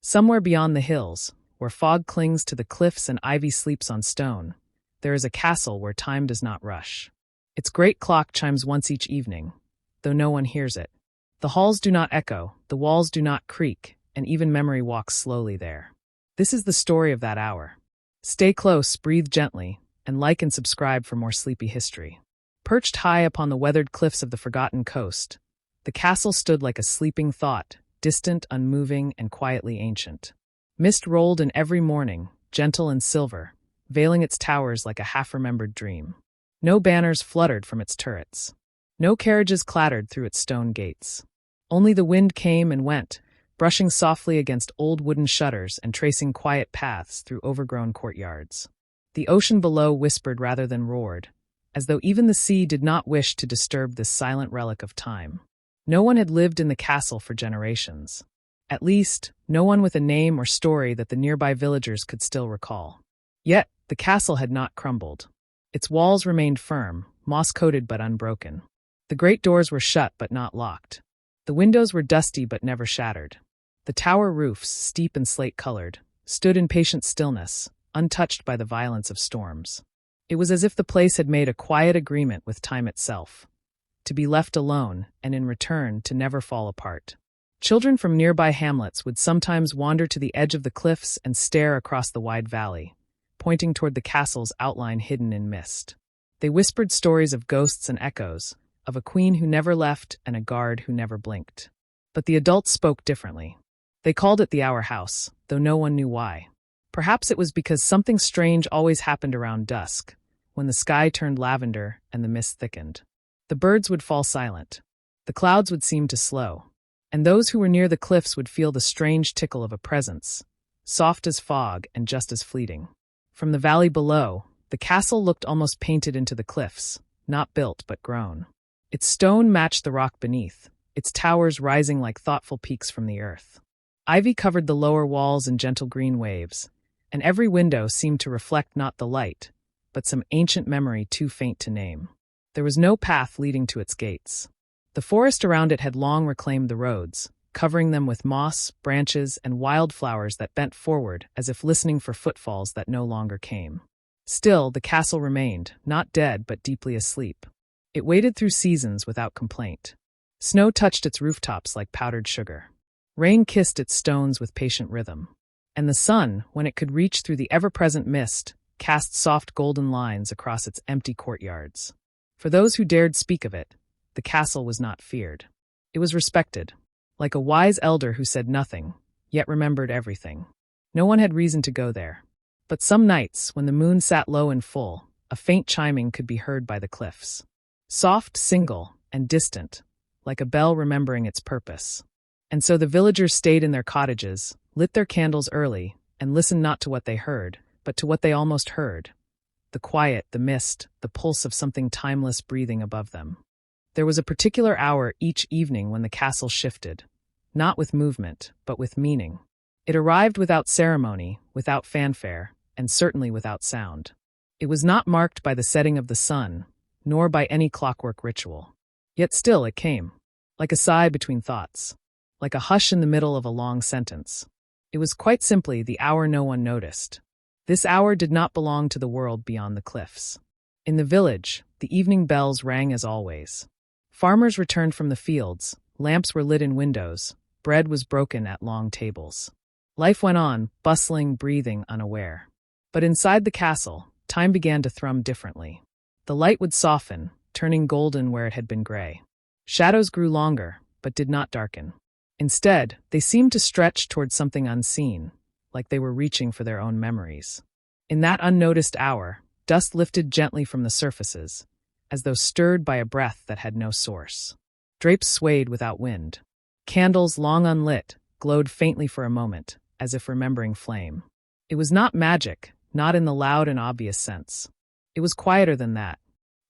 Somewhere beyond the hills, where fog clings to the cliffs and ivy sleeps on stone, there is a castle where time does not rush. Its great clock chimes once each evening, though no one hears it. The halls do not echo, the walls do not creak, and even memory walks slowly there. This is the story of that hour. Stay close, breathe gently, and like and subscribe for more sleepy history. Perched high upon the weathered cliffs of the forgotten coast, the castle stood like a sleeping thought, distant, unmoving, and quietly ancient. Mist rolled in every morning, gentle and silver, veiling its towers like a half-remembered dream. No banners fluttered from its turrets. No carriages clattered through its stone gates. Only the wind came and went, brushing softly against old wooden shutters and tracing quiet paths through overgrown courtyards. The ocean below whispered rather than roared, as though even the sea did not wish to disturb this silent relic of time. No one had lived in the castle for generations. At least, no one with a name or story that the nearby villagers could still recall. Yet, the castle had not crumbled. Its walls remained firm, moss-coated but unbroken. The great doors were shut but not locked. The windows were dusty but never shattered. The tower roofs, steep and slate-colored, stood in patient stillness, untouched by the violence of storms. It was as if the place had made a quiet agreement with time itself, to be left alone and in return to never fall apart. Children from nearby hamlets would sometimes wander to the edge of the cliffs and stare across the wide valley, pointing toward the castle's outline hidden in mist. They whispered stories of ghosts and echoes, of a queen who never left and a guard who never blinked. But the adults spoke differently. They called it the Hour House, though no one knew why. Perhaps it was because something strange always happened around dusk, when the sky turned lavender and the mist thickened. The birds would fall silent. The clouds would seem to slow. And those who were near the cliffs would feel the strange tickle of a presence, soft as fog and just as fleeting. From the valley below, the castle looked almost painted into the cliffs, not built but grown. Its stone matched the rock beneath, its towers rising like thoughtful peaks from the earth. Ivy covered the lower walls in gentle green waves, and every window seemed to reflect not the light, but some ancient memory too faint to name. There was no path leading to its gates. The forest around it had long reclaimed the roads, covering them with moss, branches, and wildflowers that bent forward as if listening for footfalls that no longer came. Still, the castle remained, not dead but deeply asleep. It waited through seasons without complaint. Snow touched its rooftops like powdered sugar. Rain kissed its stones with patient rhythm. And the sun, when it could reach through the ever-present mist, cast soft golden lines across its empty courtyards. For those who dared speak of it, the castle was not feared. It was respected, like a wise elder who said nothing, yet remembered everything. No one had reason to go there. But some nights, when the moon sat low and full, a faint chiming could be heard by the cliffs. Soft, single, and distant, like a bell remembering its purpose. And so the villagers stayed in their cottages, lit their candles early, and listened not to what they heard, but to what they almost heard. The quiet, the mist, the pulse of something timeless breathing above them. There was a particular hour each evening when the castle shifted, not with movement, but with meaning. It arrived without ceremony, without fanfare, and certainly without sound. It was not marked by the setting of the sun, nor by any clockwork ritual. Yet still it came, like a sigh between thoughts, like a hush in the middle of a long sentence. It was quite simply the hour no one noticed. This hour did not belong to the world beyond the cliffs. In the village, the evening bells rang as always. Farmers returned from the fields, lamps were lit in windows, bread was broken at long tables. Life went on, bustling, breathing, unaware. But inside the castle, time began to thrum differently. The light would soften, turning golden where it had been gray. Shadows grew longer, but did not darken. Instead, they seemed to stretch toward something unseen, like they were reaching for their own memories. In that unnoticed hour, dust lifted gently from the surfaces, as though stirred by a breath that had no source. Drapes swayed without wind. Candles, long unlit, glowed faintly for a moment, as if remembering flame. It was not magic, not in the loud and obvious sense. It was quieter than that.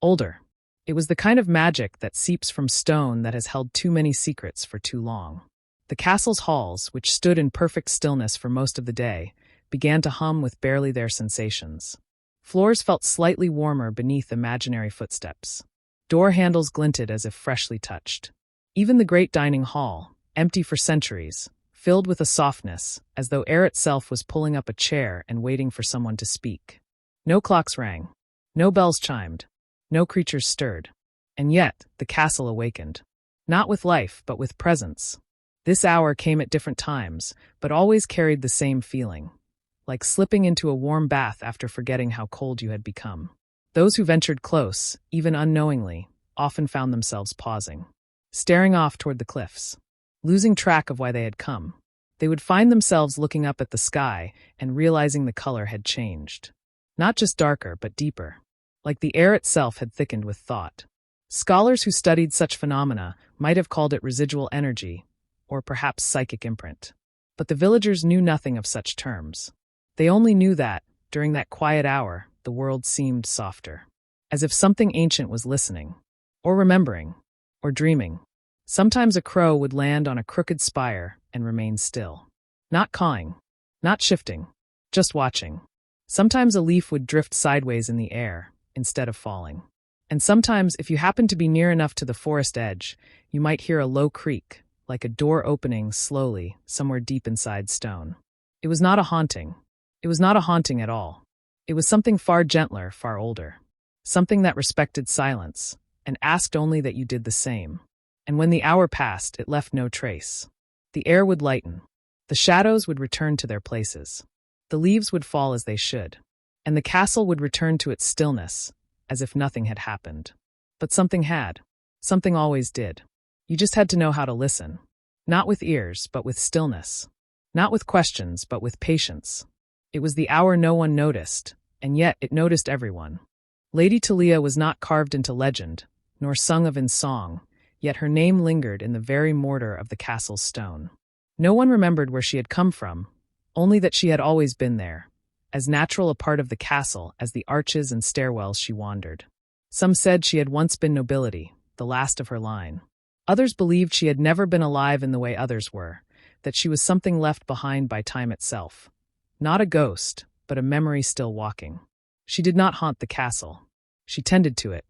Older. It was the kind of magic that seeps from stone that has held too many secrets for too long. The castle's halls, which stood in perfect stillness for most of the day, began to hum with barely their sensations. Floors felt slightly warmer beneath imaginary footsteps. Door handles glinted as if freshly touched. Even the great dining hall, empty for centuries, filled with a softness, as though air itself was pulling up a chair and waiting for someone to speak. No clocks rang. No bells chimed. No creatures stirred. And yet, the castle awakened. Not with life, but with presence. This hour came at different times, but always carried the same feeling, like slipping into a warm bath after forgetting how cold you had become. Those who ventured close, even unknowingly, often found themselves pausing, staring off toward the cliffs, losing track of why they had come. They would find themselves looking up at the sky and realizing the color had changed. Not just darker, but deeper, like the air itself had thickened with thought. Scholars who studied such phenomena might have called it residual energy, or perhaps psychic imprint. But the villagers knew nothing of such terms. They only knew that, during that quiet hour, the world seemed softer, as if something ancient was listening, or remembering, or dreaming. Sometimes a crow would land on a crooked spire and remain still, not cawing, not shifting, just watching. Sometimes a leaf would drift sideways in the air, instead of falling. And sometimes, if you happened to be near enough to the forest edge, you might hear a low creak, like a door opening slowly somewhere deep inside stone. It was not a haunting. It was not a haunting at all. It was something far gentler, far older. Something that respected silence, and asked only that you did the same. And when the hour passed, it left no trace. The air would lighten. The shadows would return to their places. The leaves would fall as they should. And the castle would return to its stillness, as if nothing had happened. But something had. Something always did. You just had to know how to listen. Not with ears, but with stillness. Not with questions, but with patience. It was the hour no one noticed, and yet it noticed everyone. Lady Talia was not carved into legend, nor sung of in song, yet her name lingered in the very mortar of the castle's stone. No one remembered where she had come from, only that she had always been there, as natural a part of the castle as the arches and stairwells she wandered. Some said she had once been nobility, the last of her line. Others believed she had never been alive in the way others were, that she was something left behind by time itself. Not a ghost, but a memory still walking. She did not haunt the castle. She tended to it.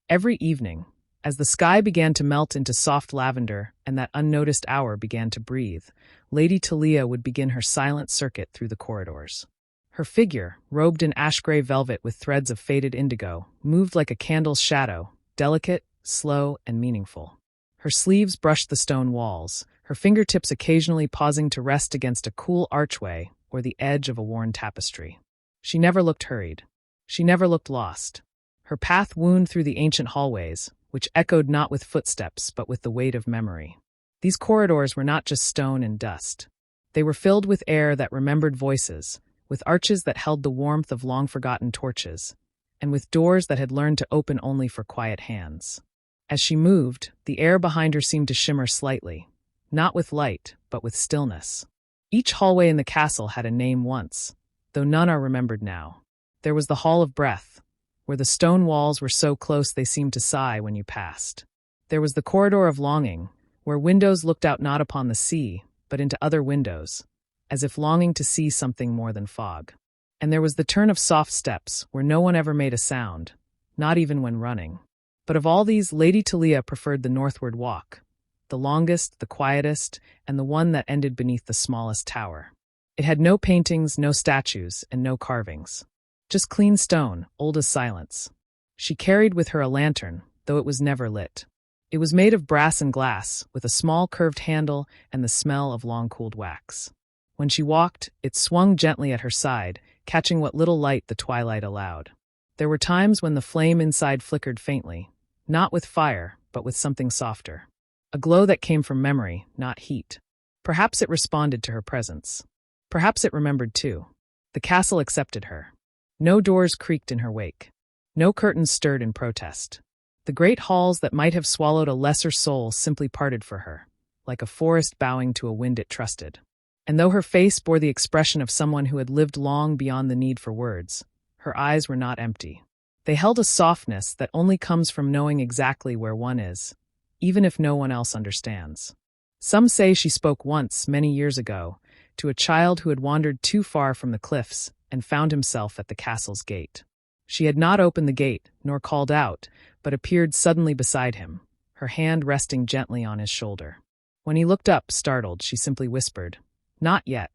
Every evening, as the sky began to melt into soft lavender and that unnoticed hour began to breathe, Lady Talia would begin her silent circuit through the corridors. Her figure, robed in ash-gray velvet with threads of faded indigo, moved like a candle's shadow, delicate, slow, and meaningful. Her sleeves brushed the stone walls, her fingertips occasionally pausing to rest against a cool archway or the edge of a worn tapestry. She never looked hurried. She never looked lost. Her path wound through the ancient hallways, which echoed not with footsteps but with the weight of memory. These corridors were not just stone and dust. They were filled with air that remembered voices, with arches that held the warmth of long-forgotten torches, and with doors that had learned to open only for quiet hands. As she moved, the air behind her seemed to shimmer slightly, not with light, but with stillness. Each hallway in the castle had a name once, though none are remembered now. There was the Hall of Breath, where the stone walls were so close they seemed to sigh when you passed. There was the Corridor of Longing, where windows looked out not upon the sea, but into other windows, as if longing to see something more than fog. And there was the Turn of Soft Steps, where no one ever made a sound, not even when running. But of all these, Lady Talia preferred the northward walk, the longest, the quietest, and the one that ended beneath the smallest tower. It had no paintings, no statues, and no carvings. Just clean stone, old as silence. She carried with her a lantern, though it was never lit. It was made of brass and glass, with a small curved handle and the smell of long-cooled wax. When she walked, it swung gently at her side, catching what little light the twilight allowed. There were times when the flame inside flickered faintly, not with fire, but with something softer. A glow that came from memory, not heat. Perhaps it responded to her presence. Perhaps it remembered too. The castle accepted her. No doors creaked in her wake. No curtains stirred in protest. The great halls that might have swallowed a lesser soul simply parted for her, like a forest bowing to a wind it trusted. And though her face bore the expression of someone who had lived long beyond the need for words, her eyes were not empty. They held a softness that only comes from knowing exactly where one is, even if no one else understands. Some say she spoke once, many years ago, to a child who had wandered too far from the cliffs and found himself at the castle's gate. She had not opened the gate, nor called out, but appeared suddenly beside him, her hand resting gently on his shoulder. When he looked up, startled, she simply whispered, Not yet.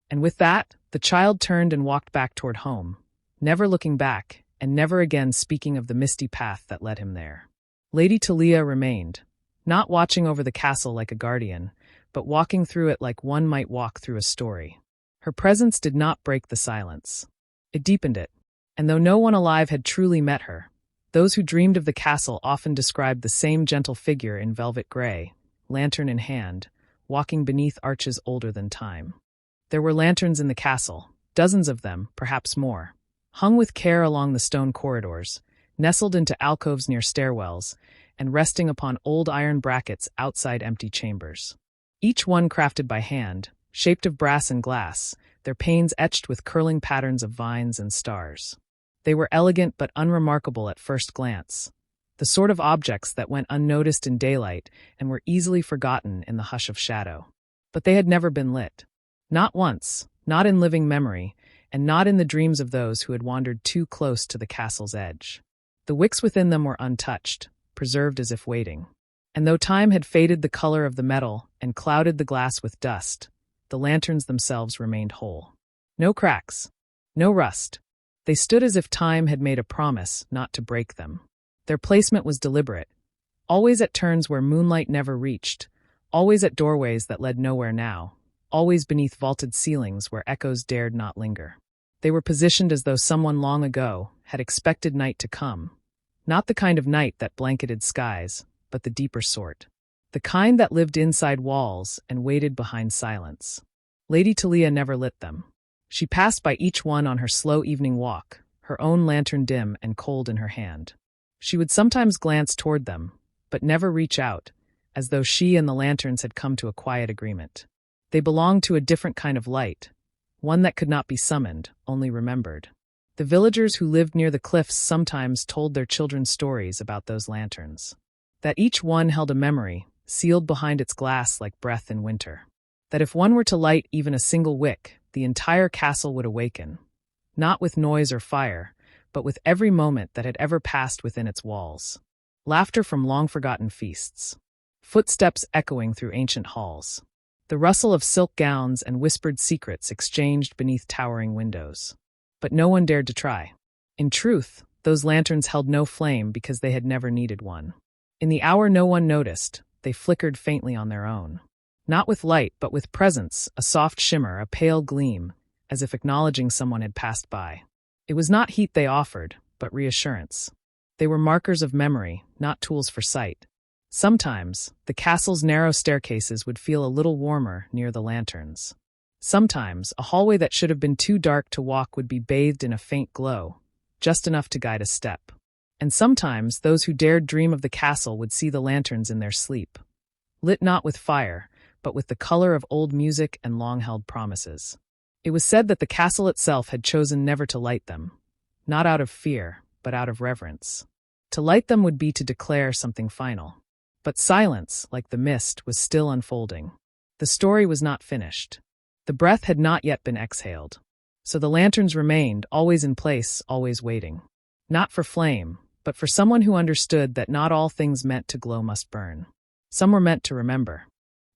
And with that, the child turned and walked back toward home, never looking back, and never again speaking of the misty path that led him there. Lady Talia remained, not watching over the castle like a guardian, but walking through it like one might walk through a story. Her presence did not break the silence. It deepened it, and though no one alive had truly met her, those who dreamed of the castle often described the same gentle figure in velvet gray, lantern in hand, walking beneath arches older than time. There were lanterns in the castle, dozens of them, perhaps more, hung with care along the stone corridors, nestled into alcoves near stairwells, and resting upon old iron brackets outside empty chambers. Each one crafted by hand, shaped of brass and glass, their panes etched with curling patterns of vines and stars. They were elegant but unremarkable at first glance, the sort of objects that went unnoticed in daylight and were easily forgotten in the hush of shadow. But they had never been lit. Not once, not in living memory, and not in the dreams of those who had wandered too close to the castle's edge. The wicks within them were untouched, preserved as if waiting. And though time had faded the color of the metal and clouded the glass with dust, the lanterns themselves remained whole. No cracks, no rust. They stood as if time had made a promise not to break them. Their placement was deliberate, always at turns where moonlight never reached, always at doorways that led nowhere now, always beneath vaulted ceilings where echoes dared not linger. They were positioned as though someone long ago had expected night to come, not the kind of night that blanketed skies, but the deeper sort, the kind that lived inside walls and waited behind silence. Lady Talia never lit them. She passed by each one on her slow evening walk, her own lantern dim and cold in her hand. She would sometimes glance toward them, but never reach out, as though she and the lanterns had come to a quiet agreement. They belonged to a different kind of light, one that could not be summoned, only remembered. The villagers who lived near the cliffs sometimes told their children stories about those lanterns. That each one held a memory, sealed behind its glass like breath in winter. That if one were to light even a single wick, the entire castle would awaken, not with noise or fire, but with every moment that had ever passed within its walls. Laughter from long-forgotten feasts. Footsteps echoing through ancient halls. The rustle of silk gowns and whispered secrets exchanged beneath towering windows. But no one dared to try. In truth, those lanterns held no flame because they had never needed one. In the hour no one noticed, they flickered faintly on their own. Not with light, but with presence, a soft shimmer, a pale gleam, as if acknowledging someone had passed by. It was not heat they offered, but reassurance. They were markers of memory, not tools for sight. Sometimes, the castle's narrow staircases would feel a little warmer near the lanterns. Sometimes, a hallway that should have been too dark to walk would be bathed in a faint glow, just enough to guide a step. And sometimes, those who dared dream of the castle would see the lanterns in their sleep, lit not with fire, but with the color of old music and long-held promises. It was said that the castle itself had chosen never to light them, not out of fear, but out of reverence. To light them would be to declare something final. But silence, like the mist, was still unfolding. The story was not finished. The breath had not yet been exhaled. So the lanterns remained, always in place, always waiting. Not for flame, but for someone who understood that not all things meant to glow must burn. Some were meant to remember.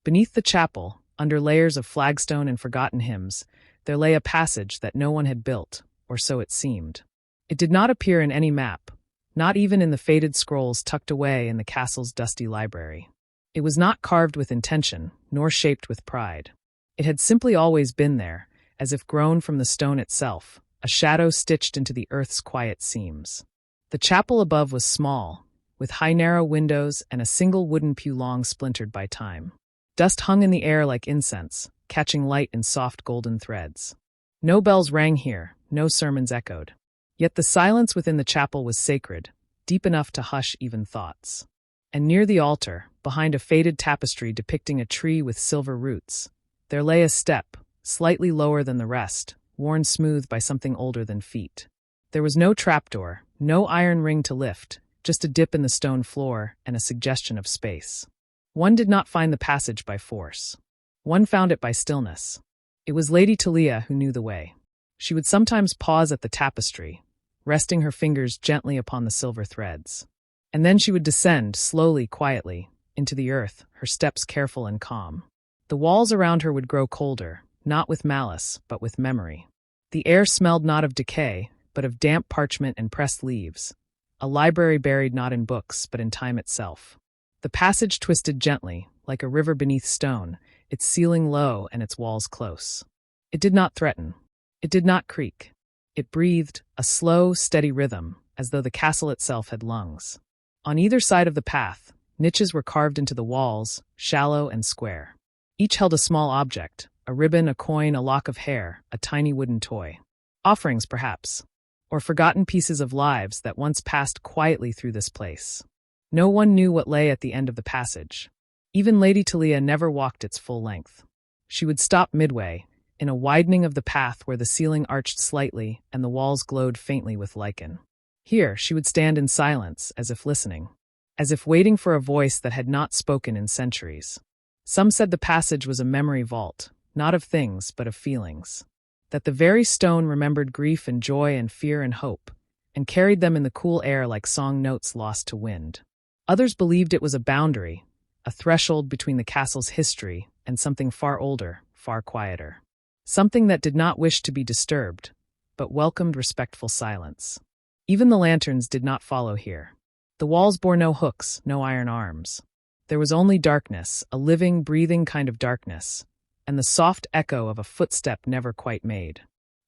Beneath the chapel, under layers of flagstone and forgotten hymns, there lay a passage that no one had built, or so it seemed. It did not appear in any map, not even in the faded scrolls tucked away in the castle's dusty library. It was not carved with intention, nor shaped with pride. It had simply always been there, as if grown from the stone itself, a shadow stitched into the earth's quiet seams. The chapel above was small, with high narrow windows and a single wooden pew long splintered by time. Dust hung in the air like incense, catching light in soft golden threads. No bells rang here, no sermons echoed. Yet the silence within the chapel was sacred, deep enough to hush even thoughts. And near the altar, behind a faded tapestry depicting a tree with silver roots, there lay a step, slightly lower than the rest, worn smooth by something older than feet. There was no trapdoor, no iron ring to lift, just a dip in the stone floor and a suggestion of space. One did not find the passage by force. One found it by stillness. It was Lady Talia who knew the way. She would sometimes pause at the tapestry, resting her fingers gently upon the silver threads. And then she would descend, slowly, quietly, into the earth, her steps careful and calm. The walls around her would grow colder, not with malice, but with memory. The air smelled not of decay, but of damp parchment and pressed leaves, a library buried not in books, but in time itself. The passage twisted gently, like a river beneath stone, its ceiling low and its walls close. It did not threaten. It did not creak. It breathed, a slow, steady rhythm, as though the castle itself had lungs. On either side of the path, niches were carved into the walls, shallow and square. Each held a small object, a ribbon, a coin, a lock of hair, a tiny wooden toy. Offerings, perhaps, or forgotten pieces of lives that once passed quietly through this place. No one knew what lay at the end of the passage. Even Lady Talia never walked its full length. She would stop midway, in a widening of the path where the ceiling arched slightly and the walls glowed faintly with lichen. Here she would stand in silence, as if listening, as if waiting for a voice that had not spoken in centuries. Some said the passage was a memory vault, not of things but of feelings, that the very stone remembered grief and joy and fear and hope, and carried them in the cool air like song notes lost to wind. Others believed it was a boundary, a threshold between the castle's history and something far older, far quieter. Something that did not wish to be disturbed, but welcomed respectful silence. Even the lanterns did not follow here. The walls bore no hooks, no iron arms. There was only darkness, a living, breathing kind of darkness, and the soft echo of a footstep never quite made.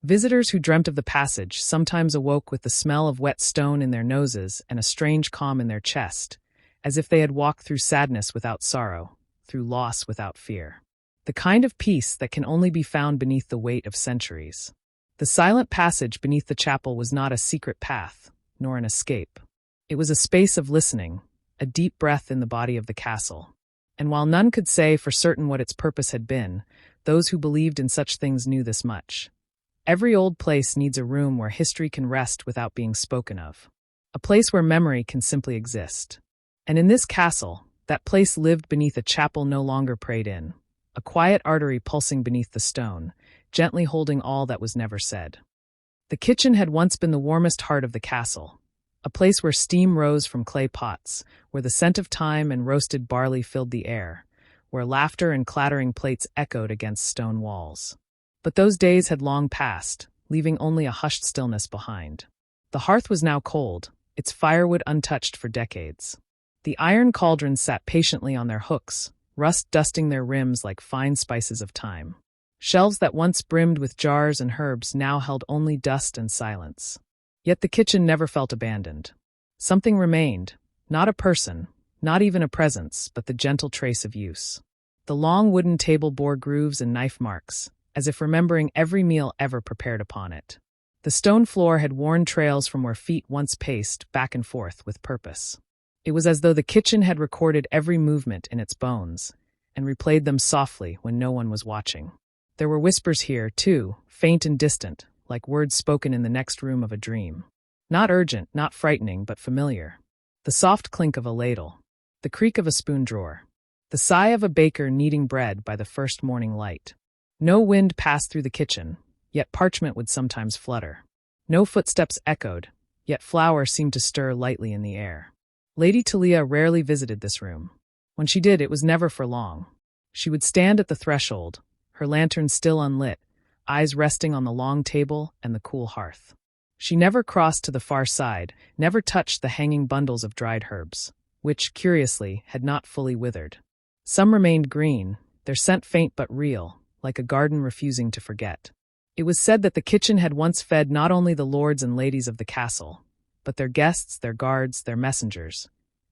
Visitors who dreamt of the passage sometimes awoke with the smell of wet stone in their noses and a strange calm in their chest, as if they had walked through sadness without sorrow, through loss without fear. The kind of peace that can only be found beneath the weight of centuries. The silent passage beneath the chapel was not a secret path, nor an escape. It was a space of listening, a deep breath in the body of the castle. And while none could say for certain what its purpose had been, those who believed in such things knew this much. Every old place needs a room where history can rest without being spoken of. A place where memory can simply exist. And in this castle, that place lived beneath a chapel no longer prayed in, a quiet artery pulsing beneath the stone, gently holding all that was never said. The kitchen had once been the warmest heart of the castle, a place where steam rose from clay pots, where the scent of thyme and roasted barley filled the air, where laughter and clattering plates echoed against stone walls. But those days had long passed, leaving only a hushed stillness behind. The hearth was now cold, its firewood untouched for decades. The iron cauldrons sat patiently on their hooks, rust dusting their rims like fine spices of time. Shelves that once brimmed with jars and herbs now held only dust and silence. Yet the kitchen never felt abandoned. Something remained, not a person, not even a presence, but the gentle trace of use. The long wooden table bore grooves and knife marks, as if remembering every meal ever prepared upon it. The stone floor had worn trails from where feet once paced back and forth with purpose. It was as though the kitchen had recorded every movement in its bones, and replayed them softly when no one was watching. There were whispers here, too, faint and distant, like words spoken in the next room of a dream. Not urgent, not frightening, but familiar. The soft clink of a ladle, the creak of a spoon drawer, the sigh of a baker kneading bread by the first morning light. No wind passed through the kitchen, yet parchment would sometimes flutter. No footsteps echoed, yet flour seemed to stir lightly in the air. Lady Talia rarely visited this room. When she did, it was never for long. She would stand at the threshold, her lantern still unlit, eyes resting on the long table and the cool hearth. She never crossed to the far side, never touched the hanging bundles of dried herbs, which, curiously, had not fully withered. Some remained green, their scent faint but real, like a garden refusing to forget. It was said that the kitchen had once fed not only the lords and ladies of the castle, but their guests, their guards, their messengers,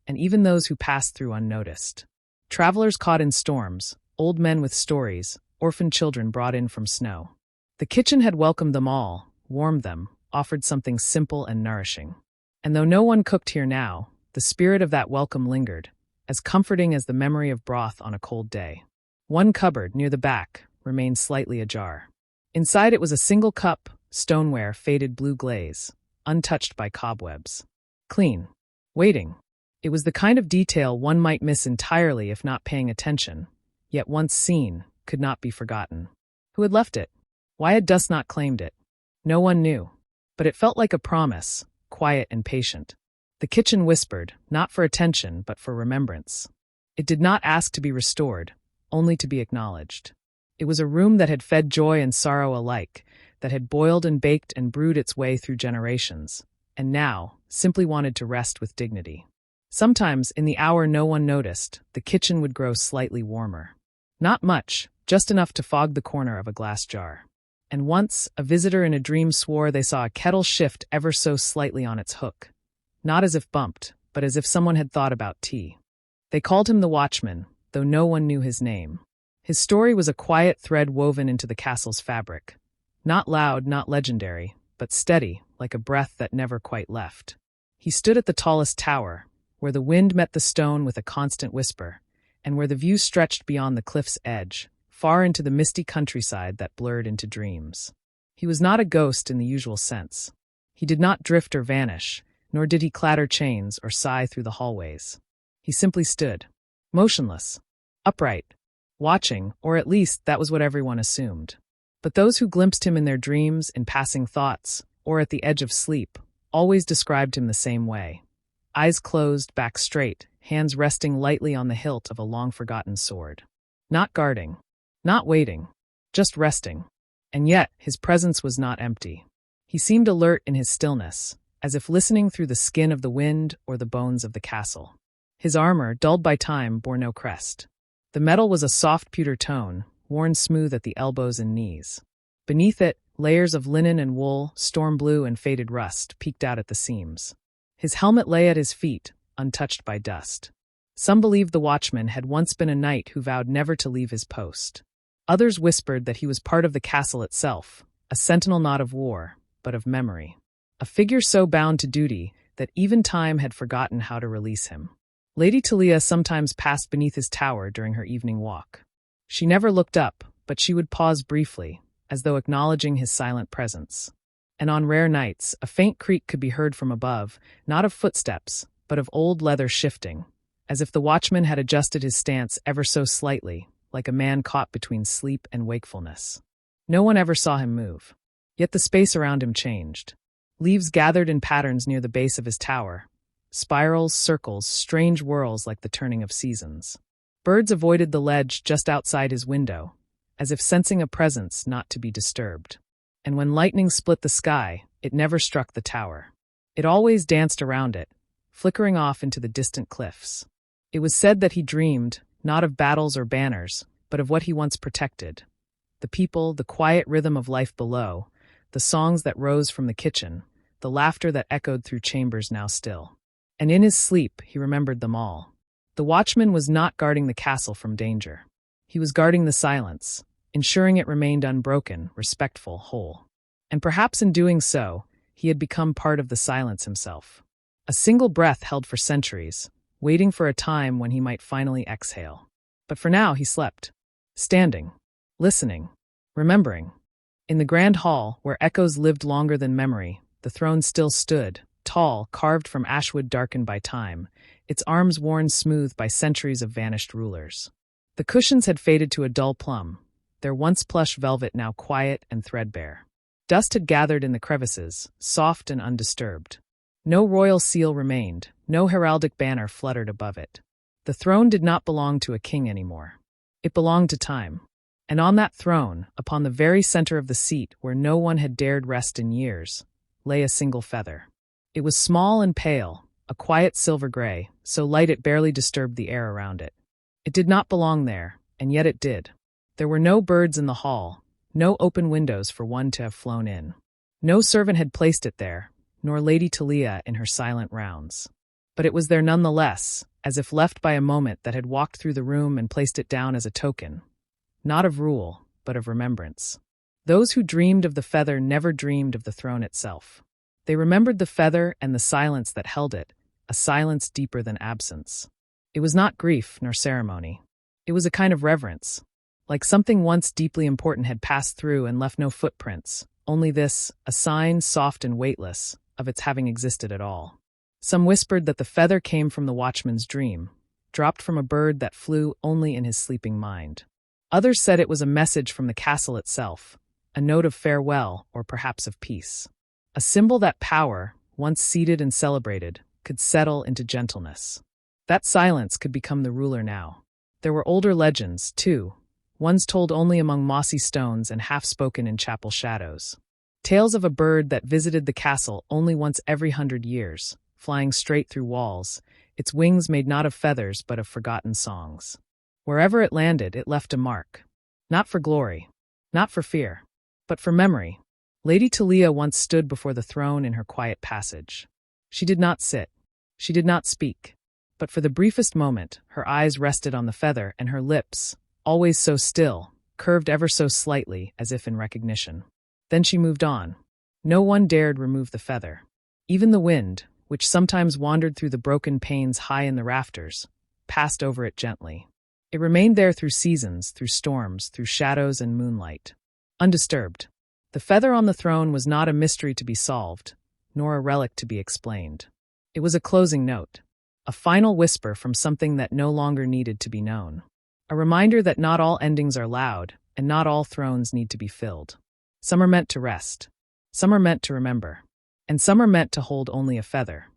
and even those who passed through unnoticed. Travelers caught in storms, old men with stories, orphaned children brought in from snow. The kitchen had welcomed them all, warmed them, offered something simple and nourishing. And though no one cooked here now, the spirit of that welcome lingered, as comforting as the memory of broth on a cold day. One cupboard, near the back, remained slightly ajar. Inside it was a single cup, stoneware, faded blue glaze, untouched by cobwebs. Clean. Waiting. It was the kind of detail one might miss entirely if not paying attention, yet once seen, could not be forgotten. Who had left it? Why had dust not claimed it? No one knew. But it felt like a promise, quiet and patient. The kitchen whispered, not for attention, but for remembrance. It did not ask to be restored, only to be acknowledged. It was a room that had fed joy and sorrow alike, that had boiled and baked and brewed its way through generations, and now simply wanted to rest with dignity. Sometimes, in the hour no one noticed, the kitchen would grow slightly warmer. Not much, just enough to fog the corner of a glass jar. And once, a visitor in a dream swore they saw a kettle shift ever so slightly on its hook. Not as if bumped, but as if someone had thought about tea. They called him the Watchman, though no one knew his name. His story was a quiet thread woven into the castle's fabric. Not loud, not legendary, but steady, like a breath that never quite left. He stood at the tallest tower, where the wind met the stone with a constant whisper, and where the view stretched beyond the cliff's edge, far into the misty countryside that blurred into dreams. He was not a ghost in the usual sense. He did not drift or vanish, nor did he clatter chains or sigh through the hallways. He simply stood, motionless, upright, watching, or at least that was what everyone assumed. But those who glimpsed him in their dreams, in passing thoughts, or at the edge of sleep, always described him the same way. Eyes closed, back straight, hands resting lightly on the hilt of a long-forgotten sword. Not guarding, not waiting, just resting. And yet, his presence was not empty. He seemed alert in his stillness, as if listening through the skin of the wind or the bones of the castle. His armor, dulled by time, bore no crest. The metal was a soft pewter tone, worn smooth at the elbows and knees. Beneath it, layers of linen and wool, storm blue and faded rust, peeked out at the seams. His helmet lay at his feet, untouched by dust. Some believed the Watchman had once been a knight who vowed never to leave his post. Others whispered that he was part of the castle itself, a sentinel not of war, but of memory. A figure so bound to duty that even time had forgotten how to release him. Lady Talia sometimes passed beneath his tower during her evening walk. She never looked up, but she would pause briefly, as though acknowledging his silent presence. And on rare nights, a faint creak could be heard from above, not of footsteps, but of old leather shifting, as if the Watchman had adjusted his stance ever so slightly, like a man caught between sleep and wakefulness. No one ever saw him move. Yet the space around him changed. Leaves gathered in patterns near the base of his tower. Spirals, circles, strange whirls like the turning of seasons. Birds avoided the ledge just outside his window, as if sensing a presence not to be disturbed. And when lightning split the sky, it never struck the tower. It always danced around it, flickering off into the distant cliffs. It was said that he dreamed, not of battles or banners, but of what he once protected. The people, the quiet rhythm of life below, the songs that rose from the kitchen, the laughter that echoed through chambers now still. And in his sleep, he remembered them all. The Watchman was not guarding the castle from danger. He was guarding the silence, ensuring it remained unbroken, respectful, whole. And perhaps in doing so, he had become part of the silence himself. A single breath held for centuries, waiting for a time when he might finally exhale. But for now he slept, standing, listening, remembering. In the grand hall, where echoes lived longer than memory, the throne still stood, tall, carved from ashwood darkened by time, its arms worn smooth by centuries of vanished rulers. The cushions had faded to a dull plum, their once plush velvet now quiet and threadbare. Dust had gathered in the crevices, soft and undisturbed. No royal seal remained, no heraldic banner fluttered above it. The throne did not belong to a king anymore. It belonged to time. And on that throne, upon the very center of the seat where no one had dared rest in years, lay a single feather. It was small and pale, a quiet silver gray, so light it barely disturbed the air around it. It did not belong there, and yet it did. There were no birds in the hall, no open windows for one to have flown in. No servant had placed it there, nor Lady Talia in her silent rounds. But it was there nonetheless, as if left by a moment that had walked through the room and placed it down as a token, not of rule, but of remembrance. Those who dreamed of the feather never dreamed of the throne itself. They remembered the feather and the silence that held it, a silence deeper than absence. It was not grief nor ceremony. It was a kind of reverence, like something once deeply important had passed through and left no footprints, only this, a sign soft and weightless, of its having existed at all. Some whispered that the feather came from the Watchman's dream, dropped from a bird that flew only in his sleeping mind. Others said it was a message from the castle itself, a note of farewell or perhaps of peace. A symbol that power, once seated and celebrated, could settle into gentleness. That silence could become the ruler now. There were older legends, too, ones told only among mossy stones and half-spoken in chapel shadows. Tales of a bird that visited the castle only once every 100 years, flying straight through walls, its wings made not of feathers but of forgotten songs. Wherever it landed, it left a mark. Not for glory, not for fear, but for memory. Lady Talia once stood before the throne in her quiet passage. She did not sit. She did not speak. But for the briefest moment, her eyes rested on the feather, and her lips, always so still, curved ever so slightly as if in recognition. Then she moved on. No one dared remove the feather. Even the wind, which sometimes wandered through the broken panes high in the rafters, passed over it gently. It remained there through seasons, through storms, through shadows and moonlight. Undisturbed. The feather on the throne was not a mystery to be solved, nor a relic to be explained. It was a closing note, a final whisper from something that no longer needed to be known. A reminder that not all endings are loud, and not all thrones need to be filled. Some are meant to rest. Some are meant to remember. And some are meant to hold only a feather.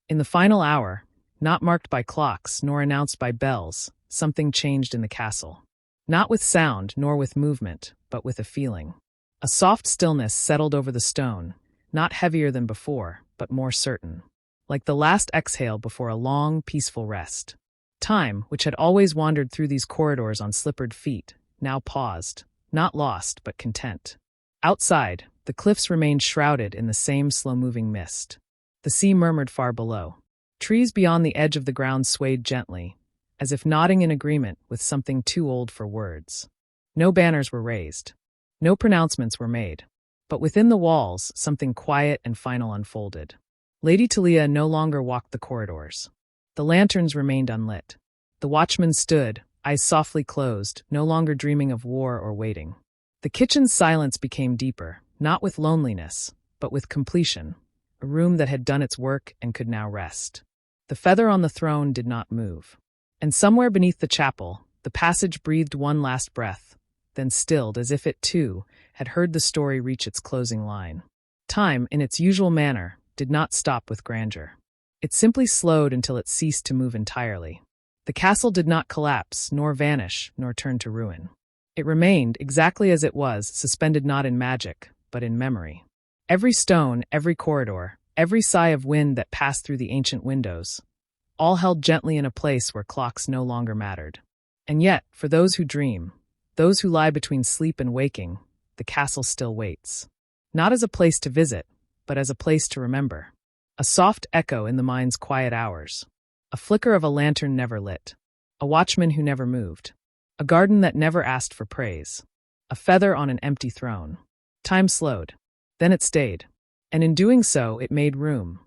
In the final hour, not marked by clocks nor announced by bells, something changed in the castle. Not with sound nor with movement, but with a feeling. A soft stillness settled over the stone, not heavier than before, but more certain. Like the last exhale before a long, peaceful rest. Time, which had always wandered through these corridors on slippered feet, now paused, not lost, but content. Outside, the cliffs remained shrouded in the same slow-moving mist. The sea murmured far below. Trees beyond the edge of the ground swayed gently, as if nodding in agreement with something too old for words. No banners were raised. No pronouncements were made. But within the walls, something quiet and final unfolded. Lady Talia no longer walked the corridors. The lanterns remained unlit. The watchman stood, eyes softly closed, no longer dreaming of war or waiting. The kitchen's silence became deeper, not with loneliness, but with completion, a room that had done its work and could now rest. The feather on the throne did not move. And somewhere beneath the chapel, the passage breathed one last breath, then stilled as if it, too, had heard the story reach its closing line. Time, in its usual manner, did not stop with grandeur. It simply slowed until it ceased to move entirely. The castle did not collapse, nor vanish, nor turn to ruin. It remained, exactly as it was, suspended not in magic, but in memory. Every stone, every corridor, every sigh of wind that passed through the ancient windows, all held gently in a place where clocks no longer mattered. And yet, for those who dream, those who lie between sleep and waking, the castle still waits. Not as a place to visit, but as a place to remember. A soft echo in the mind's quiet hours. A flicker of a lantern never lit. A watchman who never moved. A garden that never asked for praise. A feather on an empty throne. Time slowed. Then it stayed. And in doing so, it made room.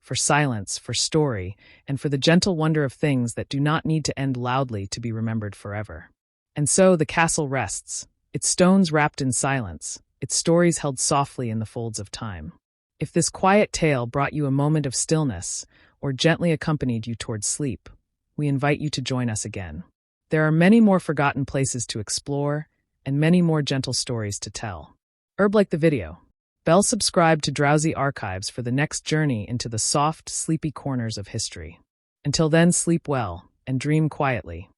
For silence, for story, and for the gentle wonder of things that do not need to end loudly to be remembered forever. And so the castle rests, its stones wrapped in silence, its stories held softly in the folds of time. If this quiet tale brought you a moment of stillness, or gently accompanied you toward sleep, we invite you to join us again. There are many more forgotten places to explore, and many more gentle stories to tell. Like the video. Bell subscribe to Drowsy Archives for the next journey into the soft, sleepy corners of history. Until then, sleep well, and dream quietly.